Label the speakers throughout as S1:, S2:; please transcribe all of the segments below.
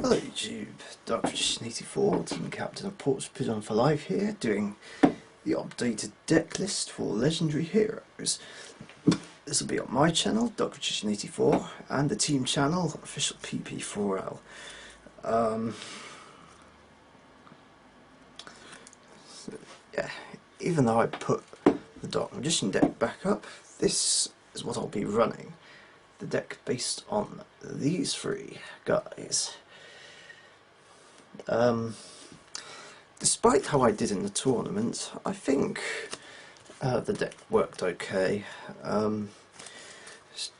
S1: Hello YouTube, Richician 84, Team Captain of Porch Pigeon for Life here, doing the updated deck list for Legendary Heroes. This will be on my channel, Richician 84, and the team channel, Official PP4L. Yeah, even though I put the Dark Magician deck back up, this is what I'll be running. The deck based on these three guys. Despite how I did in the tournament, I think the deck worked okay.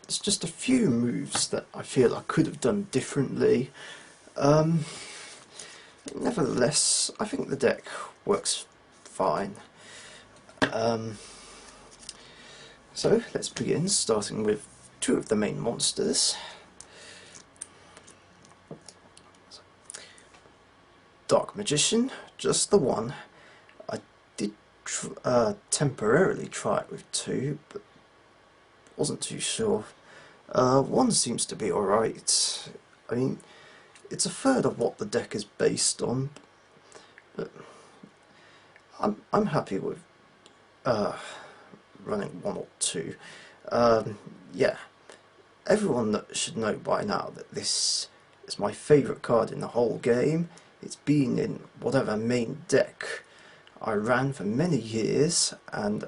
S1: It's just a few moves that I feel I could have done differently. Nevertheless, I think the deck works fine. So let's begin, starting with two of the main monsters. Dark Magician, just the one. I did temporarily try it with two, but wasn't too sure. One seems to be alright. I mean, it's a third of what the deck is based on, but I'm happy with running one or two. Yeah, everyone that should know by now that this is my favourite card in the whole game. It's been in whatever main deck I ran for many years, and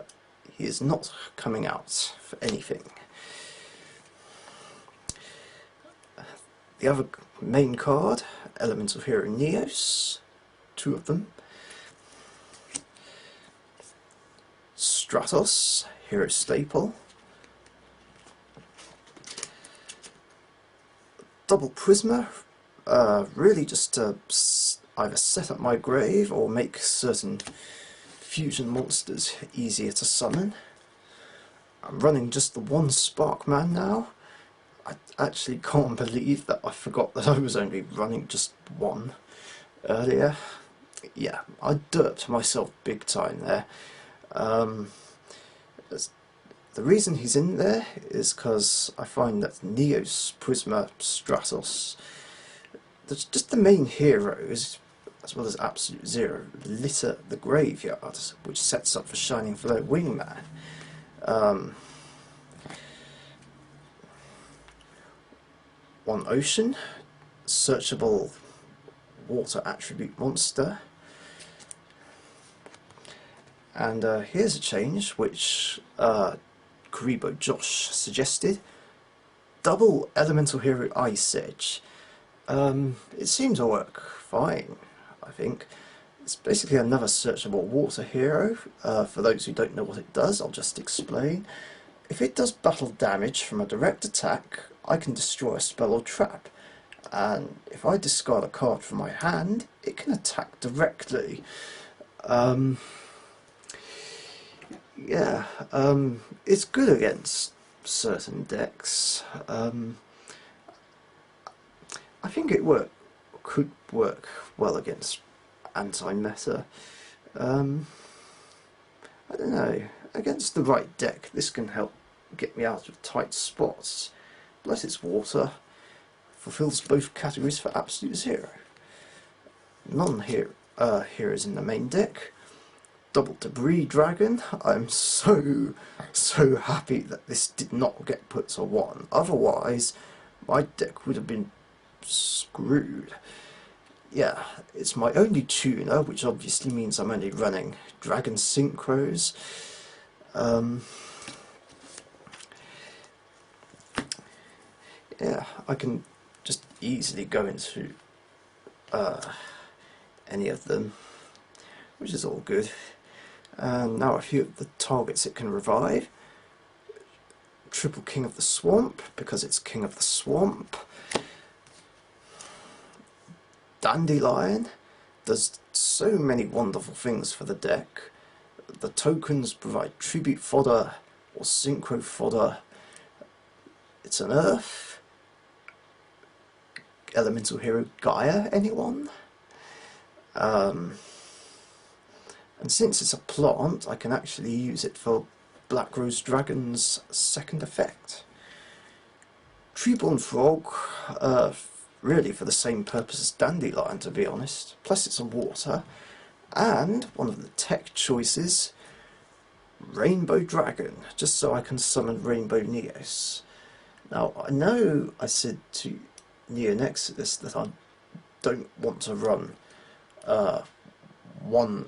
S1: he is not coming out for anything. The other main card, Elemental Hero Neos, two of them. Stratos, Hero Staple. Double Prisma, really just to either set up my grave or make certain fusion monsters easier to summon. I'm running just the one Sparkman now. I actually can't believe that I forgot that I was only running just one earlier. Yeah, I derped myself big time there. The reason he's in there is because I find that Neos, Prisma, Stratos, that's just the main heroes, as well as Absolute Zero, litter the graveyard, which sets up for Shining Flow Wingman. One Ocean, searchable water attribute monster. And here's a change which Karibo Josh suggested. Double Elemental Hero Ice Edge. It seems to work fine, I think. It's basically another searchable water hero. For those who don't know what it does, I'll just explain. If it does battle damage from a direct attack, I can destroy a spell or trap. And if I discard a card from my hand, it can attack directly. Yeah, it's good against certain decks. I think it could work well against anti-meta. I don't know, against the right deck this can help get me out of tight spots. Plus it's water, fulfills both categories for Absolute Zero. Non-heroes in the main deck. Double Debris Dragon. I'm so happy that this did not get put to one. Otherwise, my deck would have been screwed. Yeah, it's my only tuner, which obviously means I'm only running Dragon Synchros. Yeah, I can just easily go into any of them, which is all good. And now a few of the targets it can revive. Triple King of the Swamp, because it's King of the Swamp. Dandelion does so many wonderful things for the deck. The tokens provide tribute fodder or synchro fodder. It's an earth. Elemental Hero Gaia, anyone? And since it's a plant, I can actually use it for Black Rose Dragon's second effect. Treeborn Frog, really for the same purpose as Dandelion, to be honest. Plus it's a water. And one of the tech choices, Rainbow Dragon, just so I can summon Rainbow Neos. Now, I know I said to Neonexus that I don't want to run one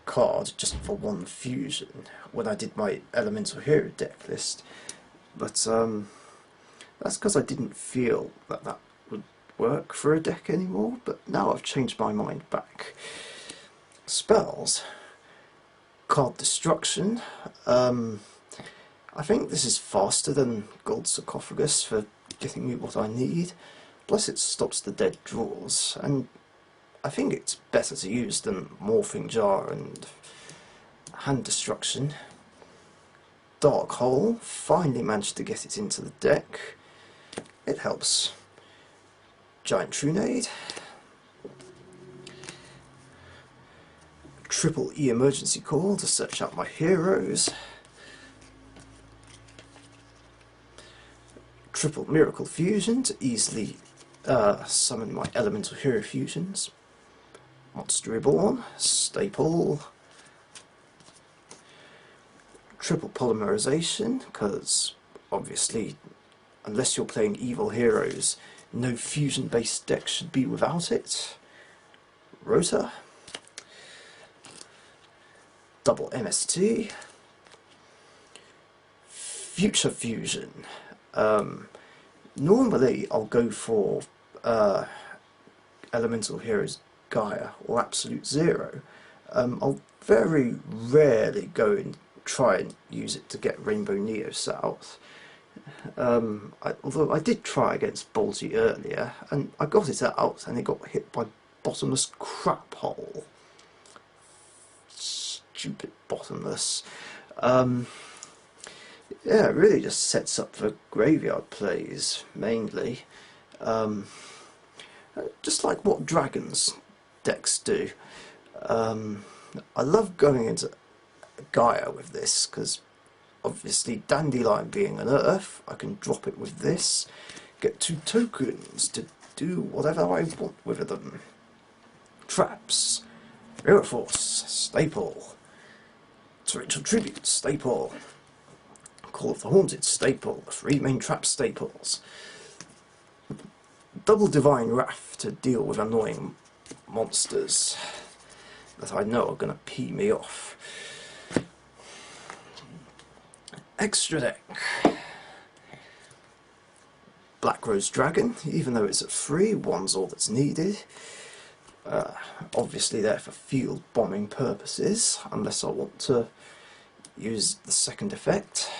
S1: card just for one fusion when I did my Elemental Hero deck list, but that's because I didn't feel that that would work for a deck anymore, but now I've changed my mind back. Spells. Card Destruction. I think this is faster than Gold Sarcophagus for getting me what I need, plus it stops the dead draws, and I think it's better to use than Morphing Jar and Hand Destruction. Dark Hole, finally managed to get it into the deck. It helps. Giant Trunade. Triple E Emergency Call to search out my heroes. Triple Miracle Fusion to easily summon my Elemental Hero fusions. Monster Reborn, Staple. Triple Polymerization, because obviously, unless you're playing evil heroes, no fusion based deck should be without it. Rota. Double MST. Future Fusion. Normally I'll go for Elemental Heroes Gaia or Absolute Zero. I'll very rarely go and try and use it to get Rainbow Neos out. Although I did try against Bolty earlier, and I got it out, and it got hit by Bottomless Crap Hole. Stupid Bottomless. Yeah, it really just sets up for graveyard plays, mainly. Just like what Dragons decks do. I love going into Gaia with this, because obviously Dandelion being an Earth, I can drop it with this, get 2 tokens to do whatever I want with them. Traps. Mirror Force, Staple. Torrential Tribute, Staple. Call of the Haunted, Staple. 3 main trap staples. Double Divine Wrath to deal with annoying monsters that I know are going to pee me off. Extra deck. Black Rose Dragon, even though it's at 3, 1's all that's needed. Obviously there for field bombing purposes, unless I want to use the second effect.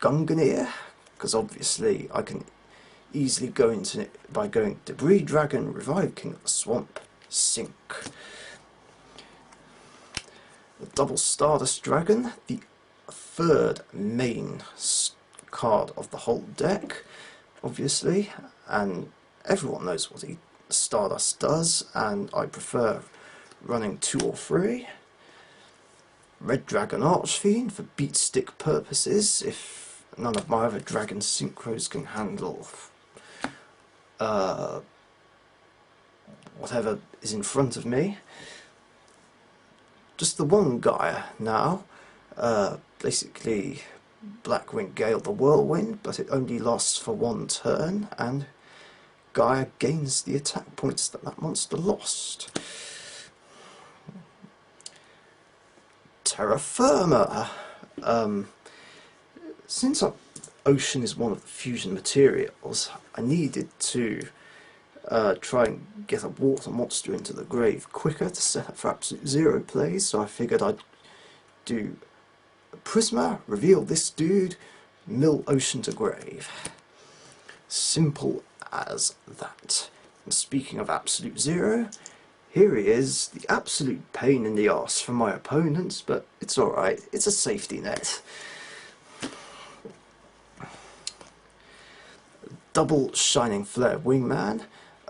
S1: Gungnir, because obviously I can easily go into it by going Debris Dragon, Revive King of the Swamp, Sink. The Double Stardust Dragon, the 3rd main card of the whole deck, obviously, and everyone knows what Stardust does, and I prefer running 2 or 3. Red Dragon Archfiend for beat stick purposes, if none of my other Dragon Synchros can handle whatever is in front of me. Just the one Gaia now, basically Blackwing Gale the Whirlwind, but it only lasts for 1 turn, and Gaia gains the attack points that that monster lost. Terra Firma. Since ocean is one of the fusion materials, I needed to try and get a water monster into the grave quicker to set up for Absolute Zero plays, so I figured I'd do Prisma, reveal this dude, mill ocean to grave. Simple as that. And speaking of Absolute Zero, here he is, the absolute pain in the arse for my opponents, but it's alright, it's a safety net. Double Shining Flare Wingman.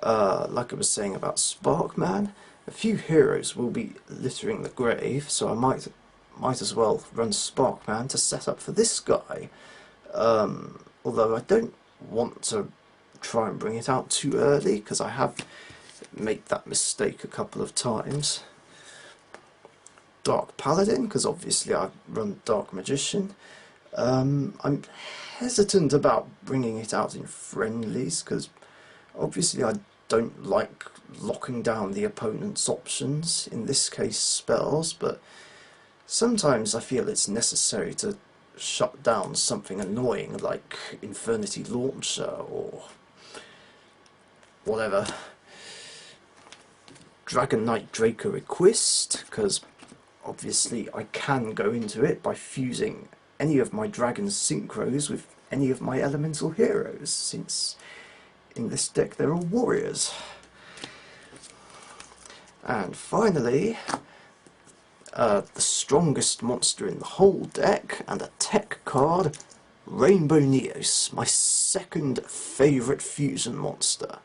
S1: Like I was saying about Sparkman, a few heroes will be littering the grave, so I might as well run Sparkman to set up for this guy. Although I don't want to try and bring it out too early, because I have made that mistake a couple of times. Dark Paladin, because obviously I run Dark Magician. I'm hesitant about bringing it out in friendlies, because obviously I don't like locking down the opponent's options, in this case spells, but sometimes I feel it's necessary to shut down something annoying like Infernity Launcher or whatever. Dragon Knight Draco Request, because obviously I can go into it by fusing any of my dragon synchros with any of my elemental heroes, since in this deck there are warriors. And finally, the strongest monster in the whole deck, and a tech card, Rainbow Neos, my second favourite fusion monster.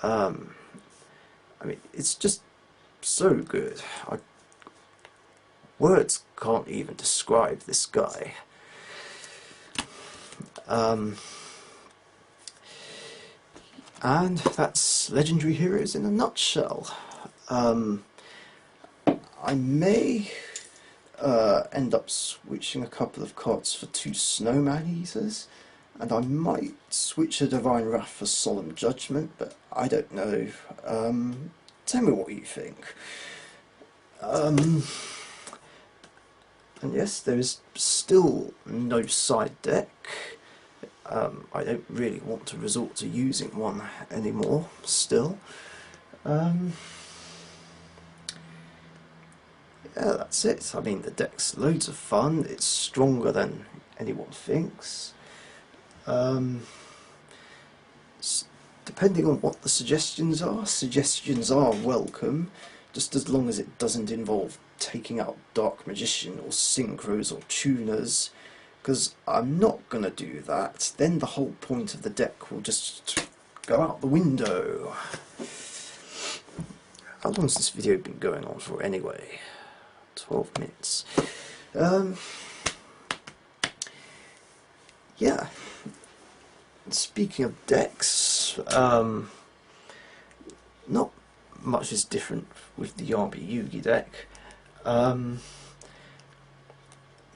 S1: I mean, it's just so good. Words can't even describe this guy. And that's Legendary Heroes in a nutshell. I may end up switching a couple of cards for 2 Snowman Eaters, and I might switch a Divine Wrath for Solemn Judgment, but I don't know. Tell me what you think. And yes, there is still no side deck. I don't really want to resort to using one anymore, still. Yeah, that's it. I mean, the deck's loads of fun. It's stronger than anyone thinks. Depending on what the suggestions are welcome, just as long as it doesn't involve taking out Dark Magician or Synchros or Tuners, because I'm not going to do that. Then the whole point of the deck will just go out the window. How long has this video been going on for anyway? 12 minutes. Yeah. Speaking of decks, not much is different with the Yami Yugi deck.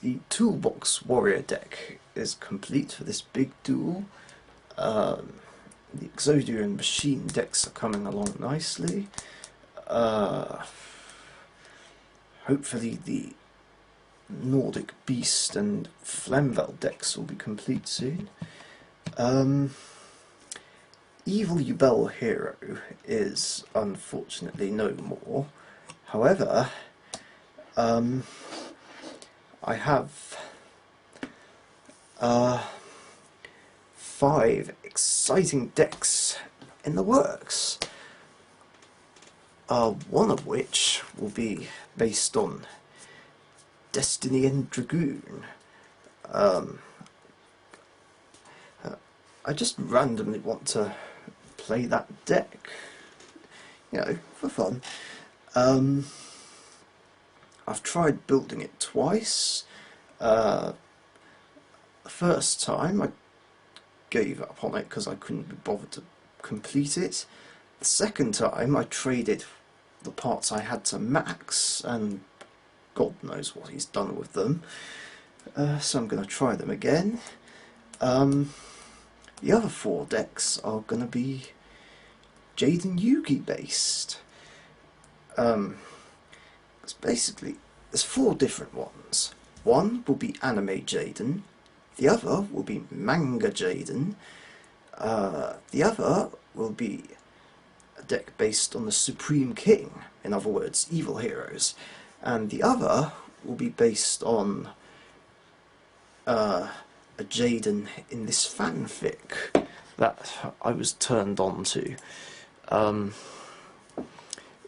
S1: The Toolbox Warrior deck is complete for this big duel. The Exodia and Machine decks are coming along nicely. Hopefully the Nordic Beast and Flamvel decks will be complete soon. Evil Yubel Hero is unfortunately no more. However, I have 5 exciting decks in the works. One of which will be based on Destiny and Dragoon. I just randomly want to play that deck, you know, for fun. I've tried building it twice. The first time I gave up on it because I couldn't be bothered to complete it. The second time I traded the parts I had to Max, and God knows what he's done with them. So I'm going to try them again. The other 4 decks are going to be Jade and Yugi based. Because basically, there's 4 different ones. One will be Anime Jaden, the other will be Manga Jaden, the other will be a deck based on the Supreme King, in other words, Evil Heroes, and the other will be based on a Jaden in this fanfic that I was turned on to.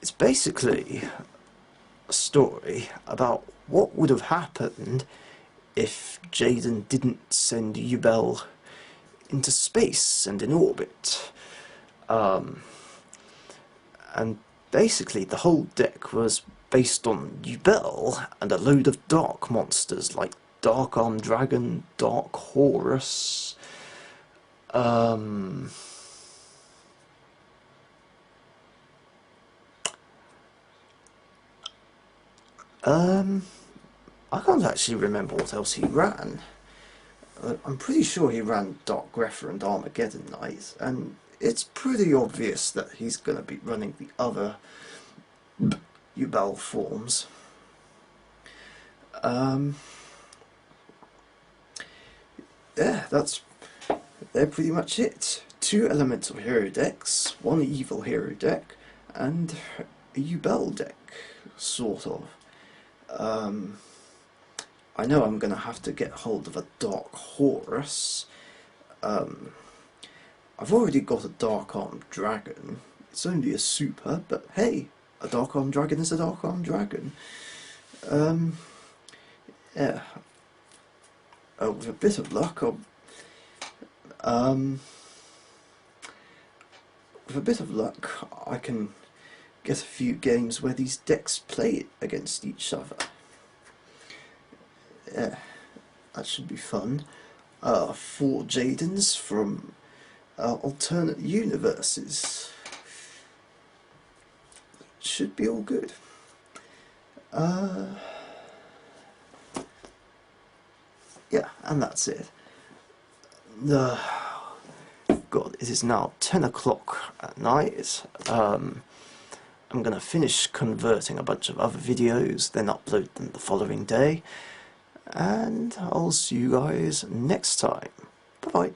S1: It's basically a story about what would have happened if Jaden didn't send Yubel into space and in orbit. And basically the whole deck was based on Yubel and a load of dark monsters like Dark Armed Dragon, Dark Horus, I can't actually remember what else he ran. I'm pretty sure he ran Dark Grepher and Armageddon Knight, and it's pretty obvious that he's going to be running the other Yubel forms. Yeah, they're pretty much it. 2 elemental hero decks, 1 evil hero deck, and a Yubel deck, sort of. I know I'm going to have to get hold of a Dark Horus. I've already got a Dark Armed Dragon. It's only a super, but hey, a Dark Armed Dragon is a Dark Armed Dragon. Yeah. With a bit of luck, I can get a few games where these decks play against each other. Yeah, that should be fun. 4 Jadens from alternate universes. Should be all good. Yeah, and that's it. God, it is now 10 o'clock at night. I'm going to finish converting a bunch of other videos, then upload them the following day. And I'll see you guys next time. Bye-bye.